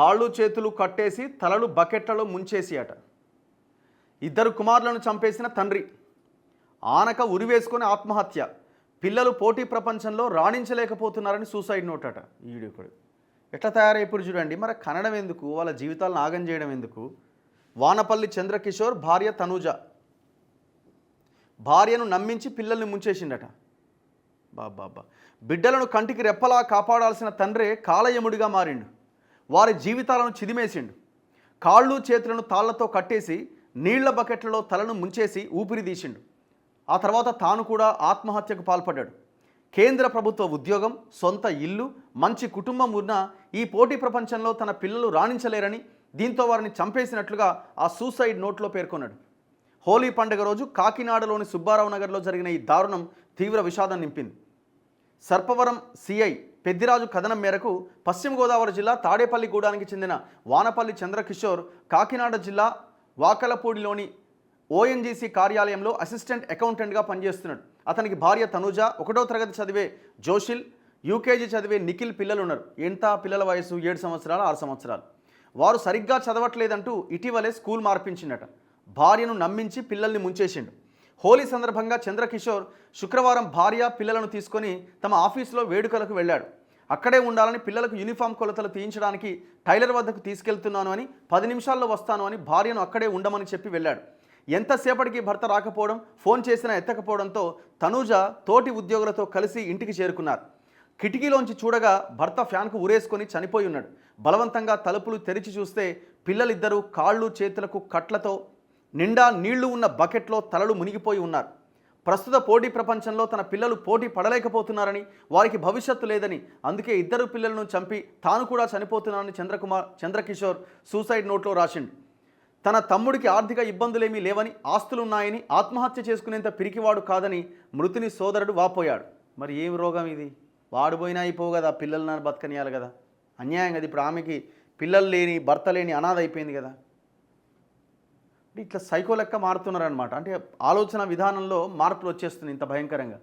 కాళ్ళు చేతులు కట్టేసి తలలు బకెట్లలో ముంచేసి అట. ఇద్దరు కుమారులను చంపేసిన తండ్రి ఆనక ఉరివేసుకొని ఆత్మహత్య. పిల్లలు పోటీ ప్రపంచంలో రాణించలేకపోతున్నారని సూసైడ్ నోట్ అట. ఈడుకుడు ఎట్లా తయారైపోయి చూడండి. మరి కనడం ఎందుకు, వాళ్ళ జీవితాలను ఆగం చేయడం ఎందుకు? వానపల్లి చంద్రకిషోర్ భార్య తనూజ భార్యను నమ్మించి పిల్లల్ని ముంచేసిండట. బాబా, బిడ్డలను కంటికి రెప్పలా కాపాడాల్సిన తండ్రే కాలయముడిగా మారిండు. వారి జీవితాలను చిదిమేసిండు. కాళ్ళు చేతులను తాళ్లతో కట్టేసి నీళ్ల బకెట్లలో తలను ముంచేసి ఊపిరి తీసిండు. ఆ తర్వాత తాను కూడా ఆత్మహత్యకు పాల్పడ్డాడు. కేంద్ర ప్రభుత్వ ఉద్యోగం, సొంత ఇల్లు, మంచి కుటుంబం ఉన్న ఈ పోటీ ప్రపంచంలో తన పిల్లలు రాణించలేరని, దీంతో వారిని చంపేసినట్లుగా ఆ సూసైడ్ నోట్లో పేర్కొన్నాడు. హోలీ పండుగ రోజు కాకినాడలోని సుబ్బారావు నగర్లో జరిగిన ఈ దారుణం తీవ్ర విషాదం నింపింది. సర్పవరం సిఐ పెద్దిరాజు కథనం మేరకు పశ్చిమ గోదావరి జిల్లా తాడేపల్లిగూడానికి చెందిన వానపల్లి చంద్రకిషోర్ కాకినాడ జిల్లా వాకలపూడిలోని ఓఎన్జీసీ కార్యాలయంలో అసిస్టెంట్ అకౌంటెంట్గా పనిచేస్తున్నాడు. అతనికి భార్య తనూజ, 1వ తరగతి చదివే జోషిల్, యూకేజీ చదివే నిఖిల్ పిల్లలు ఉన్నారు. ఎంత పిల్లల వయసు? 7 సంవత్సరాలు, 6 సంవత్సరాలు. వారు సరిగ్గా చదవట్లేదంటూ ఇటీవలే స్కూల్ మార్పించిండట. భార్యను నమ్మించి పిల్లల్ని ముంచేసిండు. హోలీ సందర్భంగా చంద్రకిషోర్ శుక్రవారం భార్య పిల్లలను తీసుకొని తమ ఆఫీసులో వేడుకలకు వెళ్ళాడు. అక్కడే ఉండాలని, పిల్లలకు యూనిఫామ్ కొలతలు తీయించడానికి టైలర్ వద్దకు తీసుకెళ్తున్నాను అని, 10 నిమిషాల్లో వస్తాను అని భార్యను అక్కడే ఉండమని చెప్పి వెళ్ళాడు. ఎంతసేపటికి భర్త రాకపోవడం, ఫోన్ చేసినా ఎత్తకపోవడంతో తనూజ తోటి ఉద్యోగులతో కలిసి ఇంటికి చేరుకున్నారు. కిటికీలోంచి చూడగా భర్త ఫ్యాన్కు ఉరేసుకొని చనిపోయి ఉన్నాడు. బలవంతంగా తలుపులు తెరిచి చూస్తే పిల్లలిద్దరూ కాళ్ళు చేతులకు కట్లతో నిండా నీళ్లు ఉన్న బకెట్లో తలలు మునిగిపోయి ఉన్నారు. ప్రస్తుత పోటీ ప్రపంచంలో తన పిల్లలు పోటీ పడలేకపోతున్నారని, వారికి భవిష్యత్తు లేదని, అందుకే ఇద్దరు పిల్లలను చంపి తాను కూడా చనిపోతున్నానని చంద్రకిషోర్ సూసైడ్ నోట్లో రాసిండు. తన తమ్ముడికి ఆర్థిక ఇబ్బందులేమీ లేవని, ఆస్తులున్నాయని, ఆత్మహత్య చేసుకునేంత పిరికివాడు కాదని మృతుని సోదరుడు వాపోయాడు. మరి ఏం రోగం ఇది? వాడు పోయినా అయిపోవు కదా, పిల్లలను బతకనియాలి కదా. అన్యాయం కదా. ఇప్పుడు ఆమెకి పిల్లలు లేని, భర్త లేని అనాథ అయిపోయింది కదా. ఇట్లా సైకో లెక్క మారుతున్నారనమాట. అంటే ఆలోచన విధానంలో మార్పులు వచ్చేస్తుంది ఇంత భయంకరంగా.